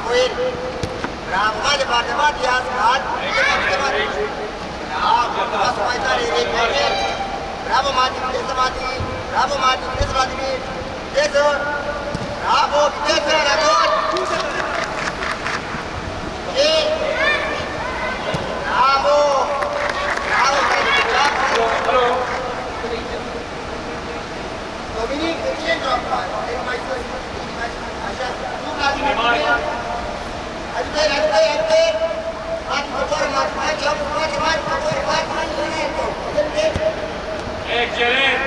Poet. Bravo, mai departe, Matias, Gard. Bravo, pasul mai tare, Vladimir. Bravo, Mati, viteză, Mati. Bravo, Mati, viteză, Vladimir. Viteză. Bravo, viteză, Radon. Și... Bravo. Bravo, bravo. Dominic, în centru acum. Mai sus. Așa. Nu, Vladimir. Ajută-i, ajută-i, ajută-i. Mati, coboară, Mati. Mati, Mati, Mati, coboară, Mati, Mati. Excelent!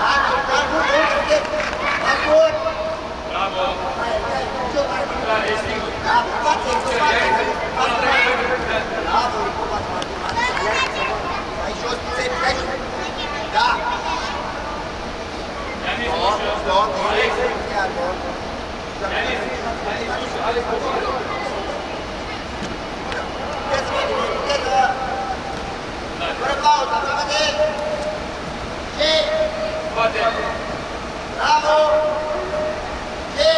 Mati, bun. Bravo! Clar, e singur. Bravo, face, bravo, ai jos, ai jos. Da. Ianis, Alex. Ianis, Alex, coboară. Fără pauză, bravo! Și... Poate! Bravo! Și...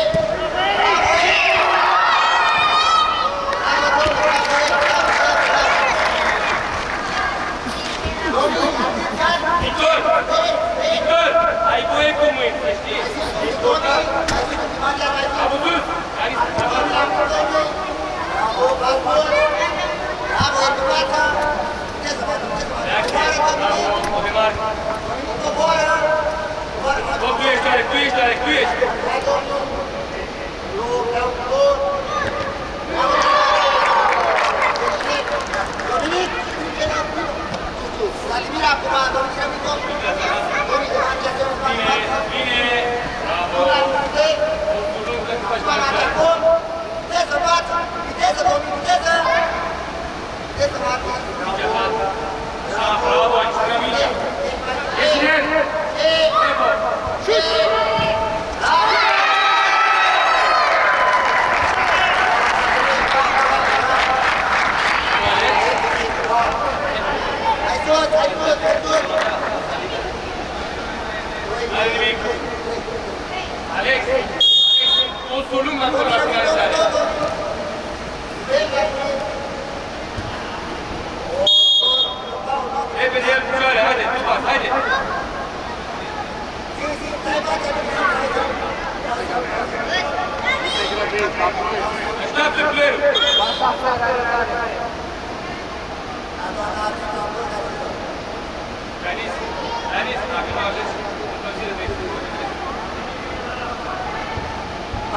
Bravo! Victor! Victor! Ai voie cu mâini, să știi! A văzut? Bravo, bravo! Bravo, educația! Bravo, de mare! Bă, tu ești, Alec, tu ești, Alec, tu ești! Dominic! Vladimir acum, Dominic Ramicom! Dominic, Bine, bine! Bravo! Viteză, față! Viteză, Dominic, viteză! Viteză, față! Bravo, aici, Ramicea! Excelent! Alex, poți lung acolo la finalizare. Repede el picioare, haide, tu pas, haide! Așteaptă playerul! Ianis, dacă nu ajungi, într-o zi de vei.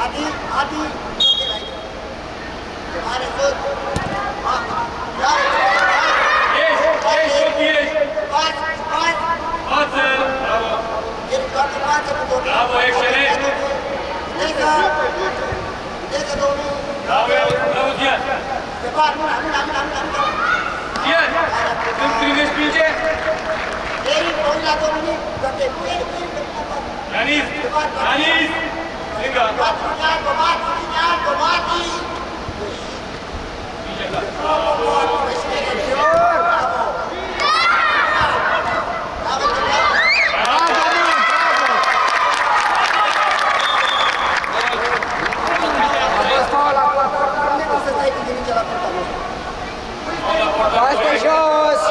Adi, Adi, are tot. Ești, ești! Față! Față! Bravo! Bravo, excelent! Viteză, domnul! Bravo, Dian! Dian, când privești pinge? Ianis! Ianis! Stânga! Pinge, da! Asta jos!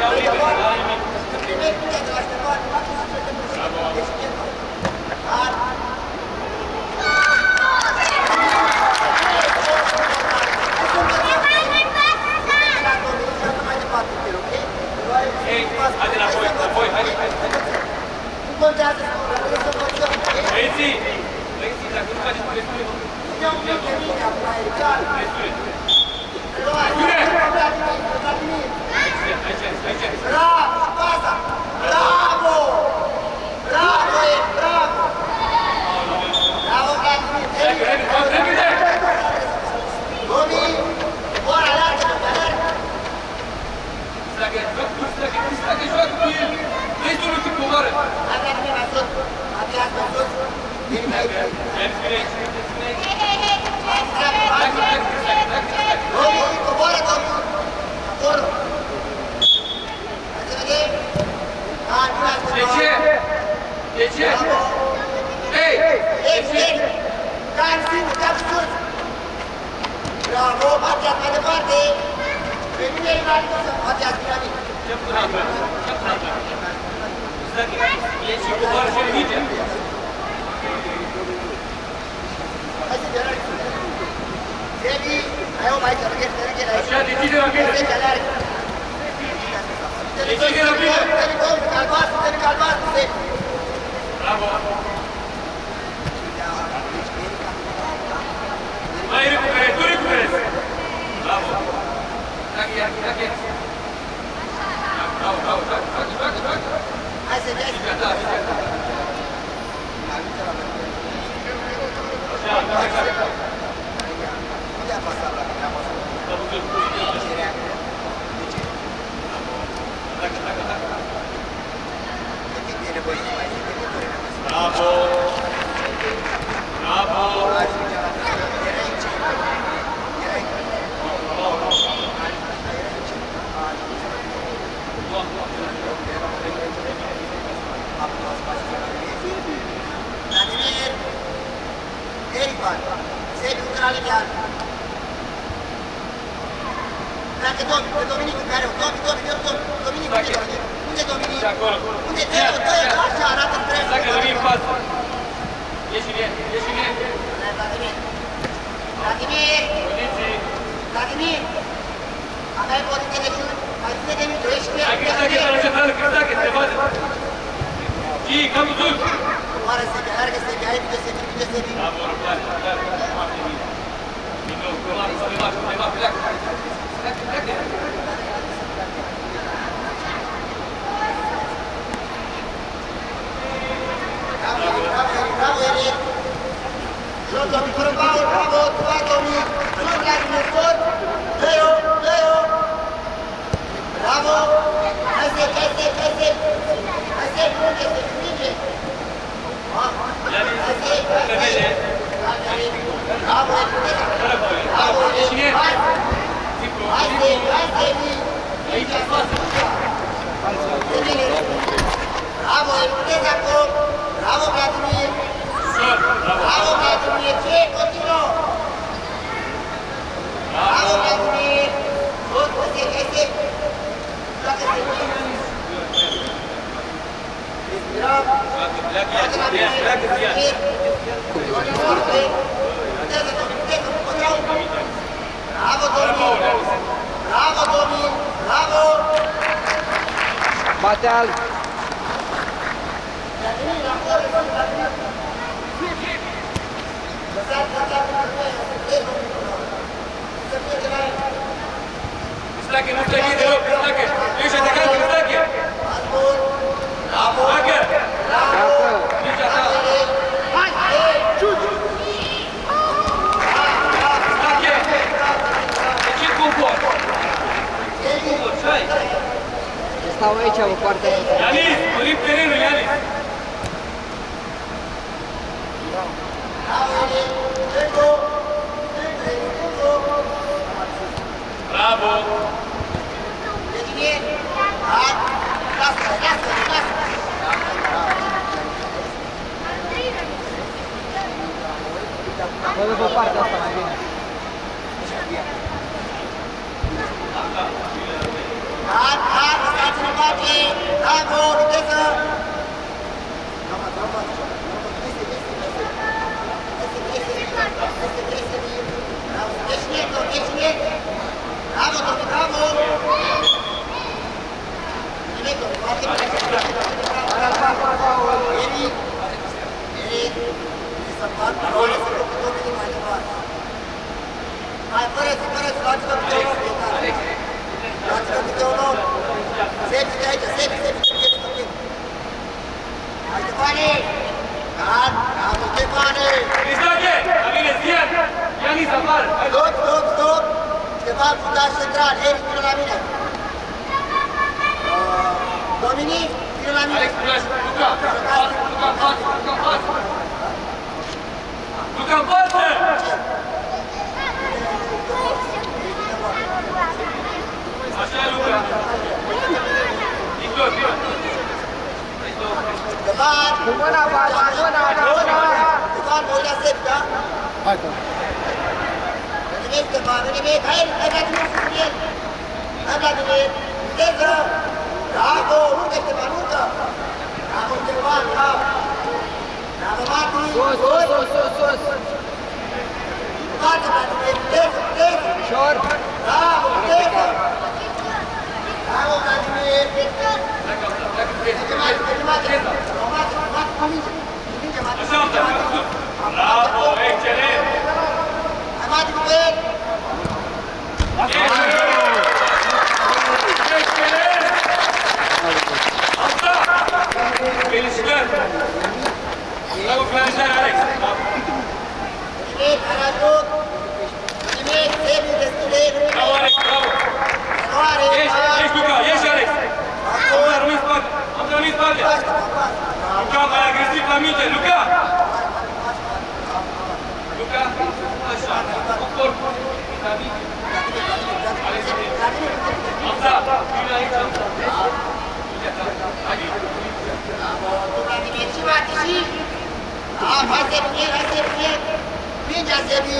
dau liber, n-are nimic. Primești putea de la Ștefan, faci să te președinte. Deci ce nu? Dar... Ei, haide înapoi, înapoi, haide. Nu contează să facem. Băieții, dacă nu faceți presiune, Nu un pic de mine acum, Erican. presiune. Aici. Bravo, Spasa! Bravo! Bravo, bravo! Bravo, Vladimir! Repede! Domi! Bora, alergă, alergă! Dacă joacă cu el, restul nu se comoară. Hai, Vladimir, mai sus! Matias, mai sus! Vine aici! Domi, coboară, Domi! Acolo! Hai să vedem! De ce? De ce? Ei! Ei! Cam singur, cam sus! Bravo, Matias, mai departe! Pe mine e mai sus, Matias, Piramid! Ce-am până apă? Dacă e și comoară și ridice. Hai să te arăt! Sebi, hai om aici, rughește aici! Așa, decide rapid! Sebi, alergă! Decide rapid! Calvați, Sebi! Bravo! Mai recuperezi, tu recuperezi! Bravo! Dacă e! Bravo! Hai să vezi! Gata! Așa! Unde a pasat la mine? Am văzut. De ce e nevoie să mai zic? Bravo! Era aici. Vladimir! Erican! Sebi, încă la linia! Pleacă Dominic în care Dominic, unde Dominic? Și acolo. Unde? Dă-i, așa, arată întreg. Dacă veni în față. Ieși bine. Vladimir! Aveai poziție de șut, mai ține de mine, tu ești Hai, Cristache, la centrală, Cristache, te vadă. Gii, capul sus. Oară Sebi, alergă Sebi, ai bine Sebi. Bravo, răbdare. Foarte bine. Din nou, undeva, pleacă. Bravo, Eric! Jos, Domi, fără baul, bravo, tu ai, Domi! Jos, Vladimir, tot! Dă-i-o! Bravo! Hai, Sebi! Hai, Sebi, unde? Bravo, Eric! Bravo, Eric! Hai, Sebi! Aici, în față. Bravo, Eric, puteți acum! Bravo, Vladimir! Bravo, Vladimir! Ce? Continuă! Bravo, Vladimir! Tot, hai, Sebi! Pleacă, Sebi! Bravo! Pleacă, Zian. Bravo, Domi! Bravo! Bate-al! Cristache, nu pleacă deloc, Cristache. Tu ești atacat, Cristache. Bravo! Gata! Mingea ta. Cristache! De ce comport? Comport, ce ai? Stau aici, pe partea asta. Ianis, mărim terenul, Ianis. Bravo! Vă pe partea asta mai bine. Stați face, bravo, viteză! Hai, fără, luați-vă videoul fiecare. Luați-vă videoul. Sebi de aici, sebi. Hai, Stefane! Bravo, Stefane! Cristache! La mine, Zian! Ianis, afară! Stop! Ștefan, fundaș central, Eric, vină la mine! Dominic, vină la mine! Alex, Luca! Luca, în față! Așa, Luca! Victor, vină! Stefan! Cu mâna, faci, mâna! Stefan, mă uit la Sebi, da? Hai, că... Veni, Stefan, veni, hai, Vladimir, sus el! Hai, Vladimir, viteză! Bravo, urcă, Stefan, urcă! Bravo, Stefan, bravo! Bravo, Martin! Sus! Față, Vladimir, viteză! Ușor! Bravo, viteză! Bravo, Vladimir! Bravo, excelent! Hai, Mati, cu el! Excelent! Asta! Felicitări! Bravo, finalizare, Alex! Nimic, Arajut! Nimic, Sebi, deschide! Bravo, Alex, bravo! Ești, Luca, ești, Alex! Am rămâns spate! Luca, mai agresiv la minte, Luca! Luca, așa, cu corpul, David, Alex, Amza, vine aici, Amza. Hai, Vladimir, și Mati, și... Hai, Sebi, mingea, Sebi!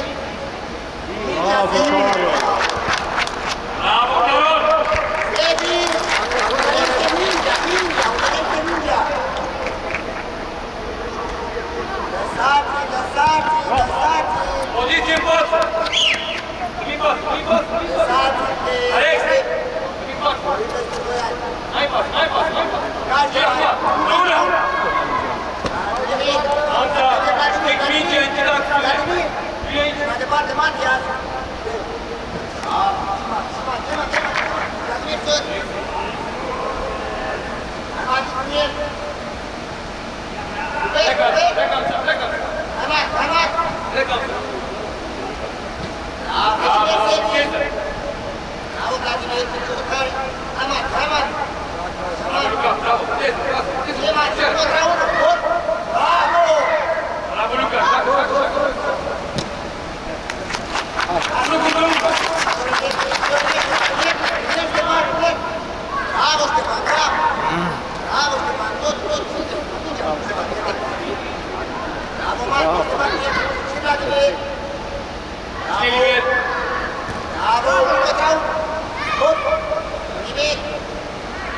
bravo, Carol! Sebi! Urmărește mingea! Lăsați! Poziție în față! În față! Alex! În față! Hai pas! Ce acum? Lună! Amza, stic minge, închid acțiune! Vine aici! Mai departe, Matias! Vladimir, sus! Hai, Mati, cu el! Plecă, Amza! Hai, Mati! Plecă, Amza! Bravo, Sebi! Bravo, Bravo, Vladimir, pentru jucători! Hai, Mati! Luca, bravo! Ce, Mati, contra unul! Bravo! Bravo, Luca! Joacă! Nu cu Luca! Bravo, Stefan, bravo! Bravo, Stefan, tot, bravo, Marco, Stefan, și Vladimir! Silver! Bravo, contra unul! Tot! Nimic!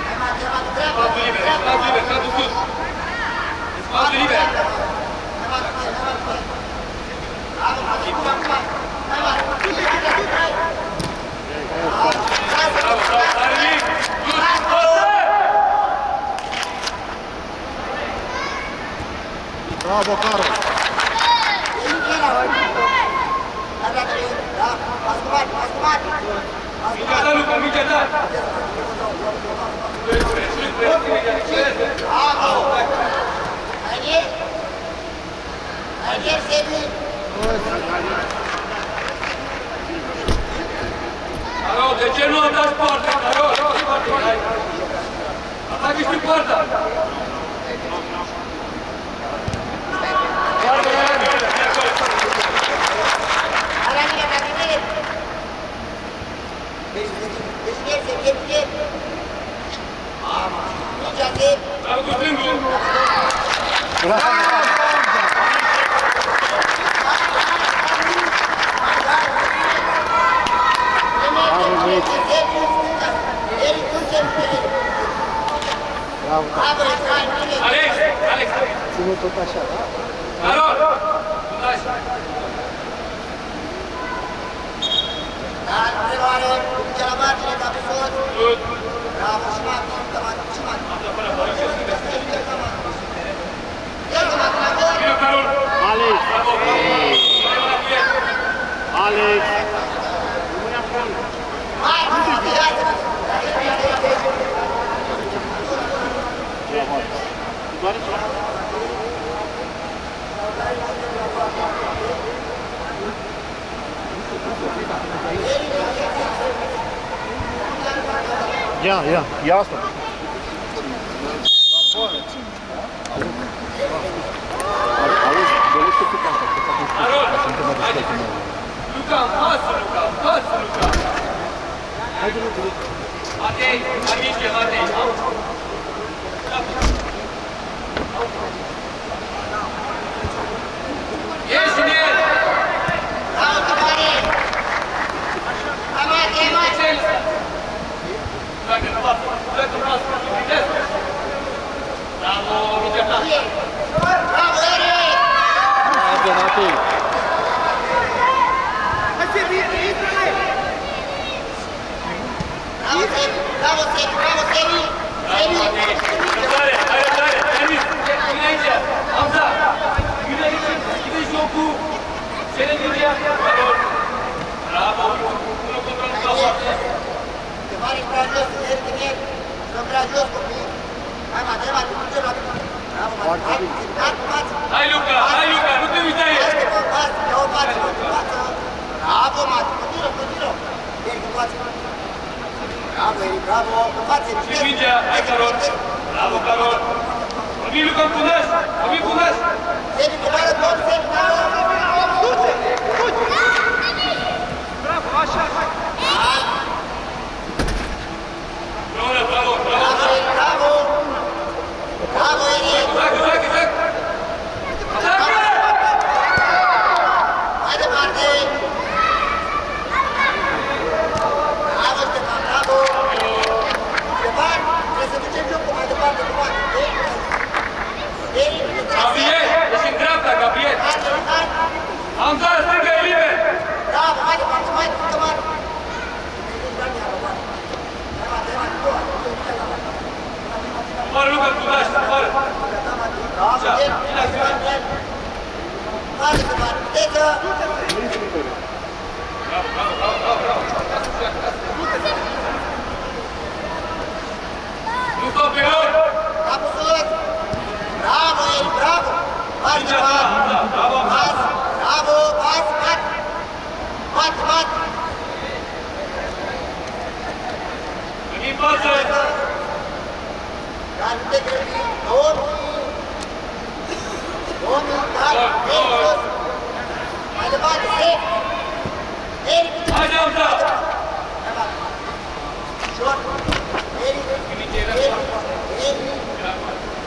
Hai, Mati, dreapta! Spațiu liber, cadru sus! Spațiu liber! Hai, Mati! Bravo, Mati, hai, Mati! Bravo, are nimic! Sus, față! Bravo, Carol! Mingea ta, Luca, mingea ta! Carol, de ce nu am dat poarta, Carol? Atacă și poarta! Bravo cu stângul! Bravo, da. Bravo, Efraim, bine! Alex, Alex. Ținut tot așa, da? Carol. Fundaș. Dar, preluare, de la margine, ca pe soț. Sud. Bravo, și Mati, și Mati. Amza fără băi. Ia că Mati, la gol! Bine, Carol. Alex! Bravo. Rămâne la cuiet. Alex! Rămâne acolo! Hai, Mati, ia să Doare ceva? Ia asta. Auzi, dorește cu asta, că fac un scurt. Carol. Sunt în Haide. Luca, în față, Luca, în față, Luca. Haide, Luca. Matei, amice, Matei. Ieși din el! Bravo, Tămare! Hai, Mati, hai, Mati! Chelsea! Dacă nu pasă, dacă nu pasă, viteză! Bravo, Luca! Bravo, Eric! Haide, Matei. Bravo, Semi! Bravo, Semi! Bravo, Semi! Bravo, Matei! Răbdare, hai răbdare! Denis, vine aici! Hamza! Vine aici! Deschide jocul! Cere mingea! Bravo! Bravo! Unul contra unul la poartă! Tămare, prea jos, Eric, în el! Stăm prea jos, copii! Hai, Mati, hai, Mati, duce la mine! Bravo, Mati! Hai, Mati! Hai, Luca! Hai, Luca! Nu te uita el! Haide, mă, față! Ia-o față, mă, față! Bravo, Mati! Continuă, continuă! Eric, în față! Bravo, Eric, bravo! În față, Eric! Și mingea! Hai, Carol! Bravo, Carol! Vin, Luca, în fundaș! Vin, fundaș! Semi, coboară tot, Semi, bravo! Bravo, bravo, bravo! Bravo, Eric, bravo! Bravo, Eric! Zac, zac, zac! Zac! Mai departe! Bravo, Ștefan, bravo! Ștefan, trebuie să ducem jocul mai departe cu Mati. Eric, nu trebuie Gabriel! Ești în dreapta, Gabriel! hai! Hamza, stânga, e liber! Bravo, mai departe, mai departe, Mati! Coboară, Luca, în fundaș, coboară! Bravo, Eric, Eric! Hai, Ștefan, viteză! Bravo, bravo, bravo, bravo, bravo! Nu stau pe loc! Capul sus! Bravo, Eric, bravo! Hai, Mingea ta, Ștefan! Hamza! Bravo, Hamza! Pas! Bravo! Pas! Mati! Mati! Mati! Veni în față! Dar nu te grăbi! Domnii! Domnii! Hai! Eric, sus! Mai departe, Eric! Eric! Haide, Hamza! Hai, Mati! Șor! Eric! Mingea era Eric! așa. Eric! Era acolo.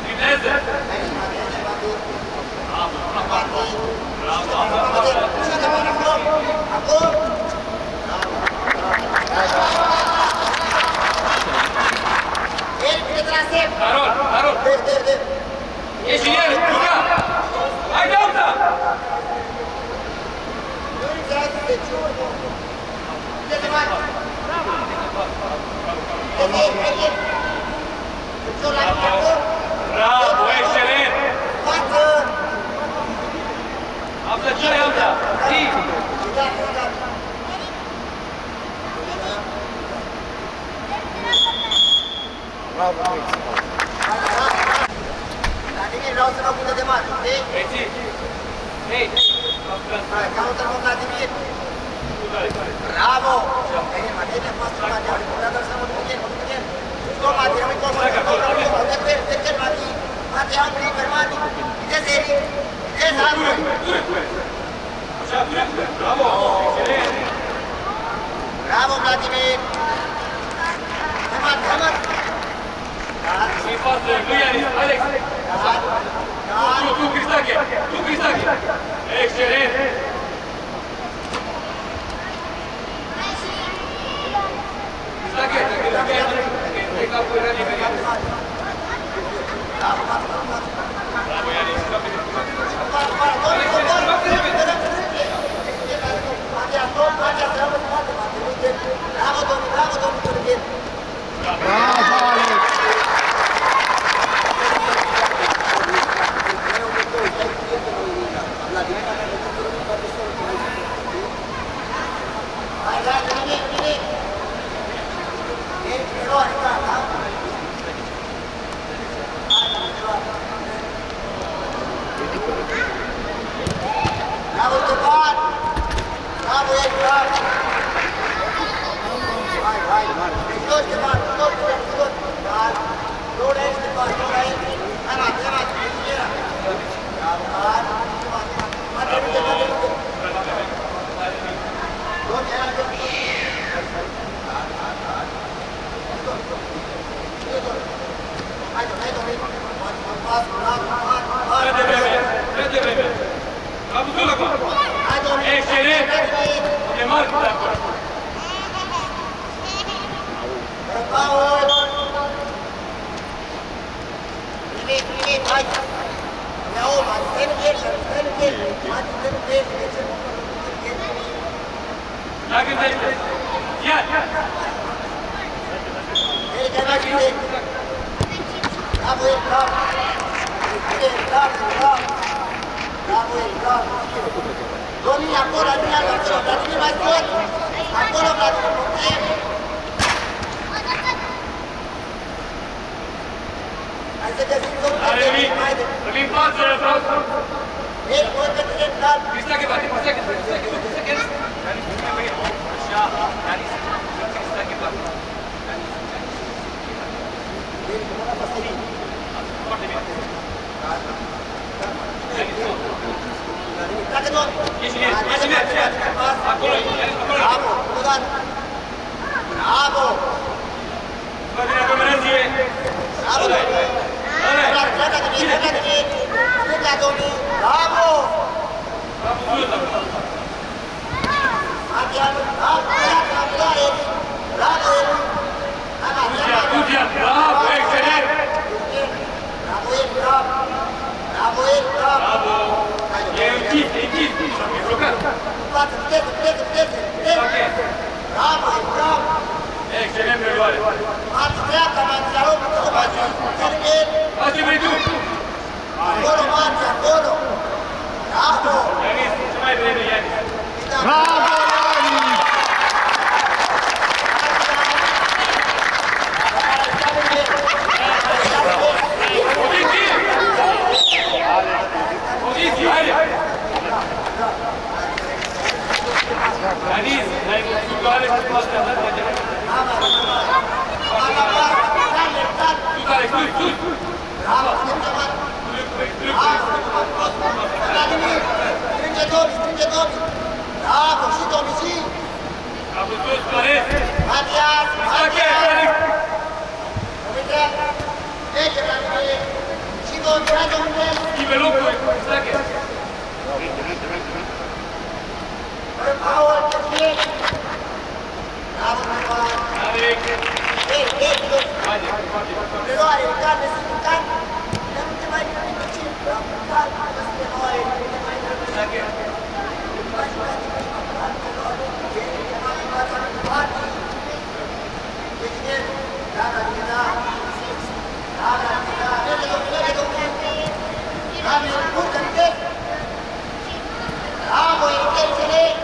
Viteză! Bravo, Hamza! Carol, Carol! Ieși în el! Luca! Haide, Hamza! Bravo, excelent! Hamza, cine Hamza? Zi! Bravo, băieți. Vreau să mă pună de mare, știi? Reții! Hei! Hai, caută-l, mă, Vladimir! Bravo! Bine, mă, bine, poate să faci, dar să mă duc el, mă duc el! Scol, Mati, rămâi col, mă, de Mati! Mati, am un liber, Mati! Viteză, Eric! Viteză, Andrei! Așa, bravo! Excelent! Bravo, Vladimir! Hai, Mati, hai, Mati! Și în față, nu Ianis, Alex! Gata! Gata! Excelente! Destaque, que capul era diferit. Bravo, Ianis, Bravo, Alex! Bravo, Stefan! Bravo, Edgar! Vai! Tot, Stefan! Tot! Dar! Load aici, Stefan! Load aici! Hai, mate! Bravo, dar! Mate, Load, hai, Domin! Pas, bravo! Prende bene! Bravo, tu la qua! Hai, Domin! Excelente! E marchi da qua! Paul! Primit, hai! Ia-o, mate, stai în el! Mate, stai în el! Dacă te-ai... Ia! Bravo, bravo! Domin, acolo, Adrian, Vladimir mai scot! Acolo, Vladimir, putem! Hai să găsim domnul Are nimic! Îmi pasă, vreau să... Ei, voi că te dar! Cristache, bate, Cristache! Așa, Ianis, Cristache, bate. Foarte bine. Dacă domnul! Ieși bine! Acolo, Ianis, acolo! Bravo, Budan! Bravo! Bă, bine, combinație! Bravo, Domin! Dreapta de mine! Stânga, Domin! Bravo! Bravo, Zuta! Adrian, bravo! Bravo, Dudia, bravo, excelent! Bravo! Bravo! E închis! S-a mijlocat! Bravo! Excelent, Berioare! Marți dreapta, marți la locul tău, marți Sergei! Faci ce vrei tu! Acolo, marți, acolo! Bravo! Ianis, ce mai vrei, Ianis? Bravo, Alex! Poziție, haide! Ianis, n-ai văzut că Alex nu poate da de acela? Sus, Alex, sus! Bravo! Strânge Domi! Bravo! Și Domi, și! Bravo, sus, Clarez! Adrian! Cristache, Alex! Uite! Merge, Vladimir! Și Domi, hai Domi! Schimbe locul, Cristache! Paul, Cătrie! Bravo, Paul! Alex! Ei, Domi! Haide, foarte bine! Reloare, calme, sunt calme! Dar nu te mai răcim! Bravo, calme, nu te mai răcim! Cristache! Bravo, excelent!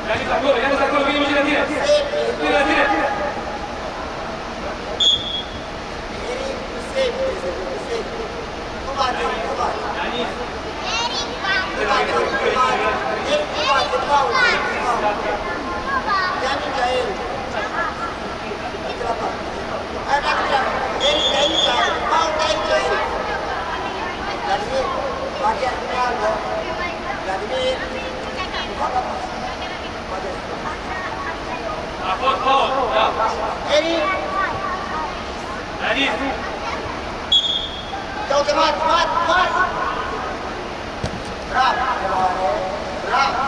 Ianis acolo, vine la tine! Vine la tine! Nu bate, nu bate. Yanis. Nu bate, nu bate. Nu bate, pauză. Ia mingea el. Hai, bate la el, de aici, pauză aici el. Vladimir, bate armează. Vladimir. A fost fault, da. Eric. Yanis. Uite, mat! Bravo! Bravo!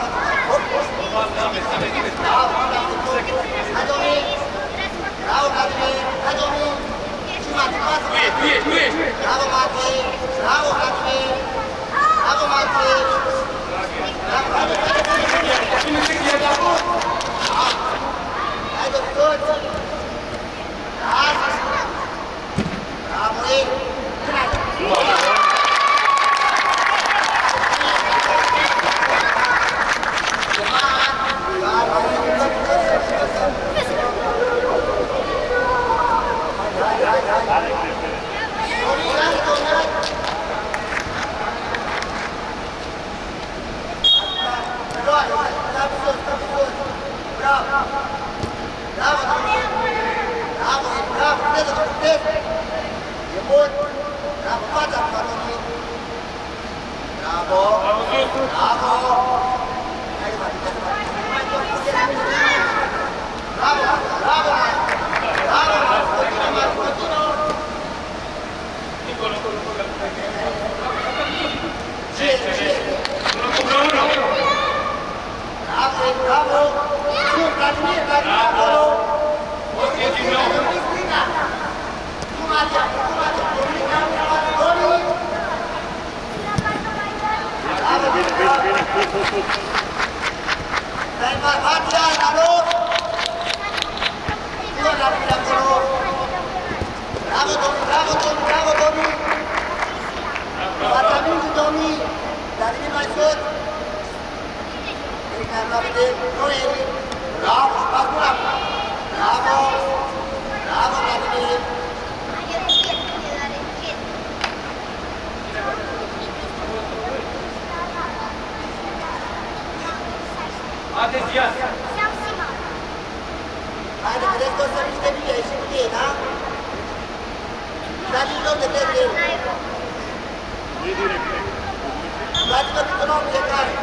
Hai, Domin! Bravo, Vladimir! Hai, Domin! Și Matei, pasă! Tu ești! Bravo, Matei! Bravo, Vladimir! Bravo, Matei! Bravo, hai, Domin, toți! Bravo, ei! Atenție! Haide, vedeți că o să miște bine și cu ei, da? Dați-mi loc de teste. Dați-vă câte un om fiecare.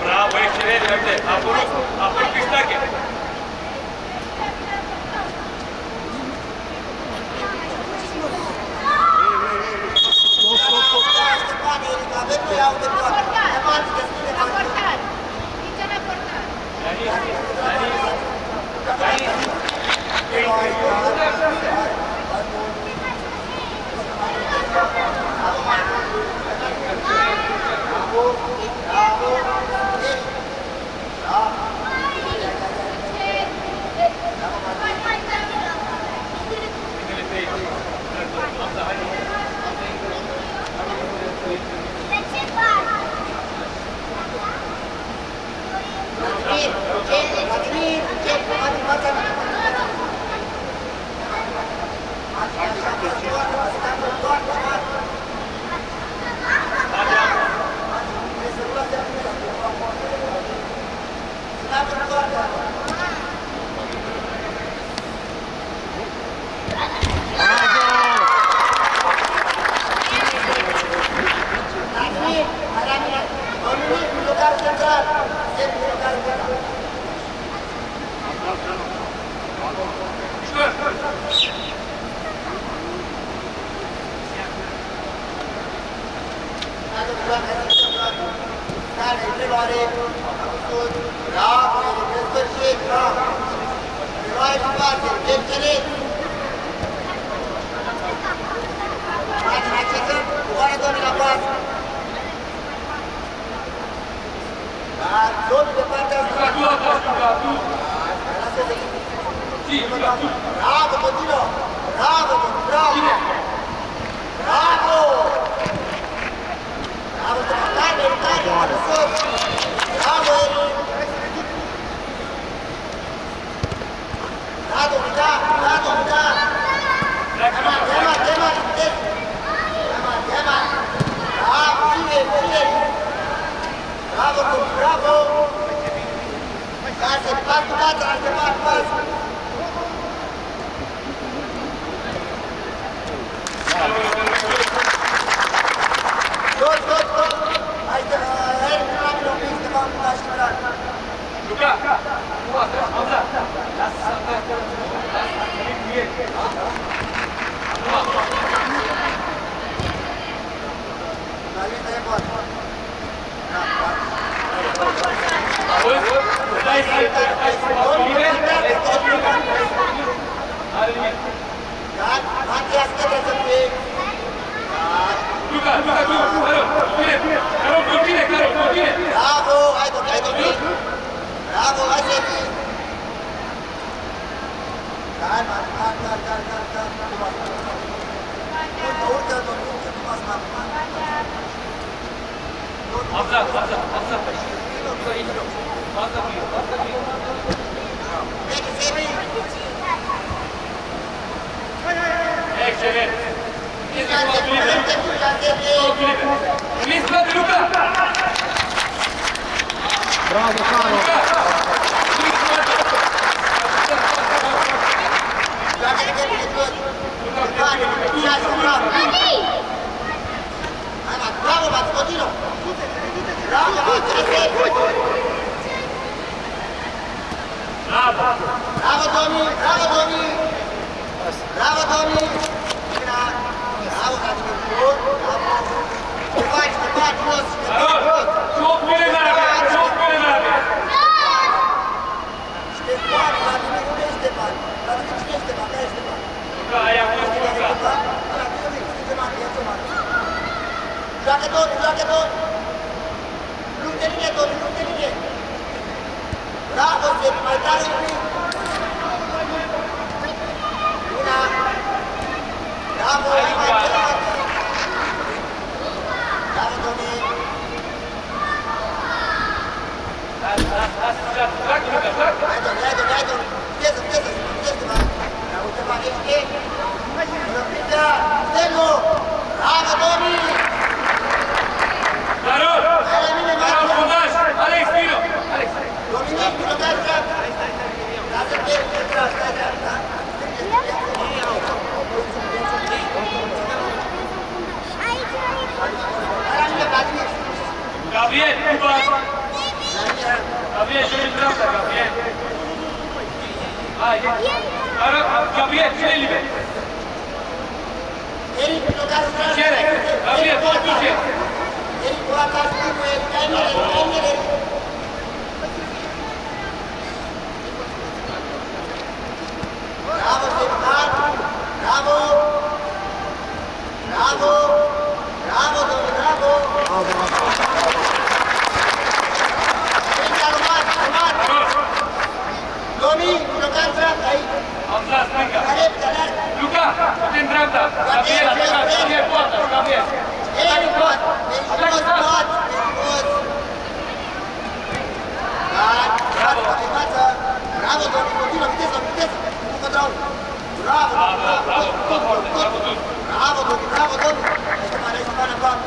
Bravo, excelent, uite, a apărut Cristache. Care preluare, sus, bravo, în sfârșit, bravo. Preluare și parte, excelent. Frate, ne accesăm, oare domnul la pas. Dar, domnul de partea asta. Lasă-te. Bravo, continuă. Bravo, bravo. Bravo. Bravo, tare, sus. Bravo, Eri. Bravo, da. Tema. Bravo, cine. Bravo, bravo. Gase, pas. Tot. Hai, rapid un pic, Ștefan, cu nașterat. Luca, Hamza, lasă-l cu el. Alina e bun. Auzi? Stai să Matia, scătă să fie. Luca, bine. Bravo, hai, Domin. Bravo, hai să fii. Calma. Urcă, Domin, că nu m-ați marcat. Hamza. Excelent. Luca. Bravo, Caro! Bravo, Mats, continuă! Bravo, Mats, Bravo, Domi! Bravo, frate, bun! Ștefan, jos! Çok bine merhaba. Ștefan, la tine nu e Ștefan. La tine cine e Ștefan? Care e Ștefan? Luca, aia cu Luca. Joacă tot! Lungă linie, Domi, Bravo, Sebi, mai tare un pic! Una! Bravo, mai tare! Bravo, Domi! Hai, Domi! Piesă-mă! Bravo, ești! Răpită! Stelu! Bravo, Domi! Alex, vino! Dominic, pilotează! Lasă-te! Stai, da? Gabriel, joci în dreapta, Gabriel! Hai! Gabriel, cine liber? Eric, pilotează! Gabriel, tu duce! Eric, cu acasă, Eric! Bravo, Ștefan! Bravo, Domi, bravo! Roman! Domi, pilotează! Aici! Hamza, stânga! Alertă! Luca, du-te în dreapta! Gabriel, Gabriel, poartă! Gabriel! Eric, pot! Bravo, Domi, continuă, viteză! Nu control! Bravo, Domi! Ștefan, în fapt!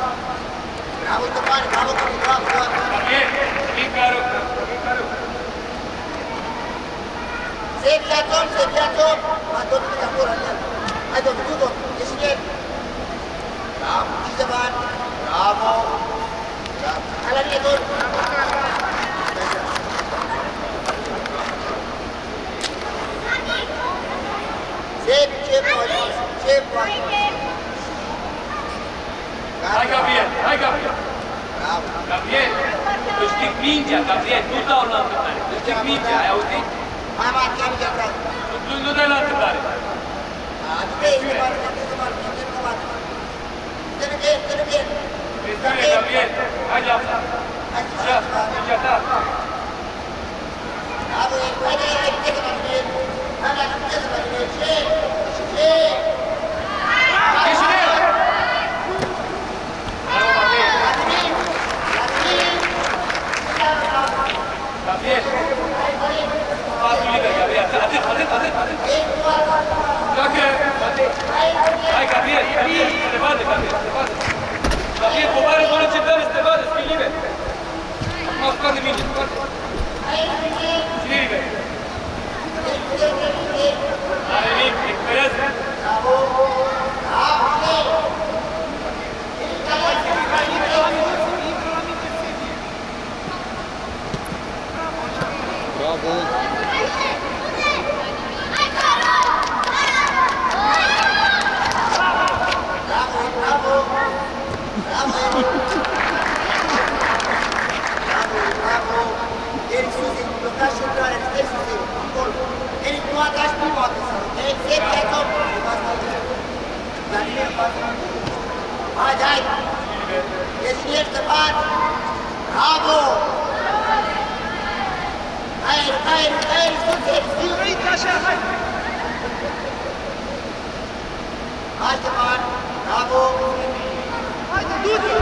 Bravo, Ștefan, bravo, Domi, bravo! Gabriel, Nicaro! Sepiațon! Domi, de acolo, hai, Domi, tu, Domi, ești în el! Bravo, Ștefan! Bravo! Hai la mine, Domi! Sepi, ce faci? Hai, Gabriel! Gabriel, își pic mingea, Gabriel, nu dau la întâmplare. Își pic mingea, ai auzit? Mai mare, chiar mingea, frate. Nu dai la întâmplare. Este mare, este mare. Tănă bine. Destul de Gabriel, haide Hamza. Așa, mingea ta. Gabriel, pasul liber, Gabriel, atât. Dacă, hai Gabriel, să te vadă, Gabriel, să te vadă. Gabriel, coboară doar încercare să te vadă, să fii liber. Acum scoate minge, scoate. Cine liber? N-are nimic, recuperează. Bravo! Ele sus, eu faço chutare, ele sus, acolo. Ele nu atași pe poate să. Ele se piață. Dar nimeni poate. Hai. Deschide Ștefan. Bravo! Hai, sus. Hai, Ștefan. Bravo! Haide, du-te!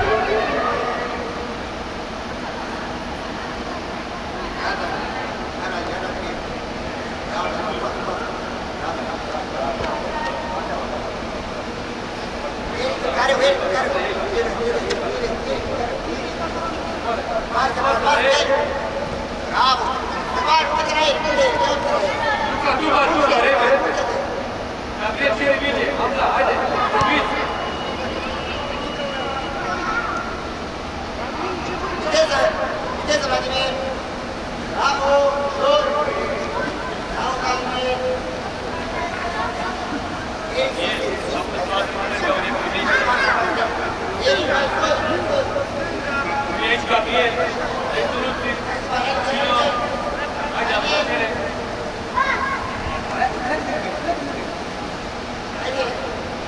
Duba, repede. Gabriel, cere minge. Hamza, haide. Luis. Viteză, Vladimir! Bravo! Șut! Bravo, Vladimir! Vine aici Gabriel. Restul lui. Cino. Haide, Hamza, cere.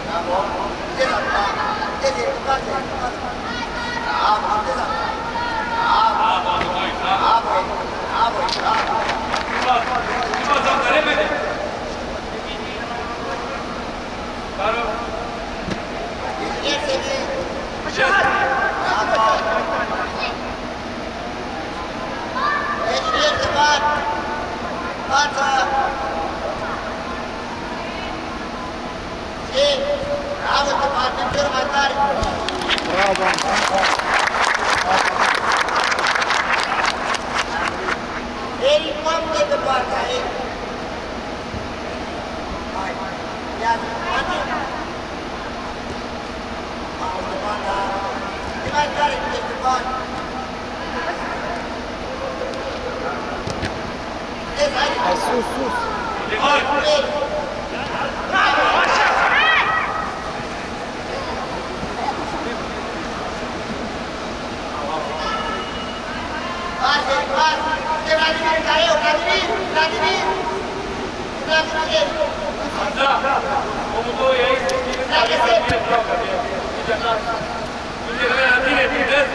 Bravo! Viteză, viteză! Bravo, viteză! Bravo, amândoi, bravo. Duba, Hamza, repede. Caro. Șase. Bravo! Ele quando de partea ei. Hai. Ia, adu. Mamă, Ștefan, dar... E mai tare cu Ștefan. Hai sus! De mari. Bravo, așa! De Vladimir, Careu, Vladimir! Hamza, omul tău e aici. Gabriel, bravo, Gabriel. Minge la tine, vedeți?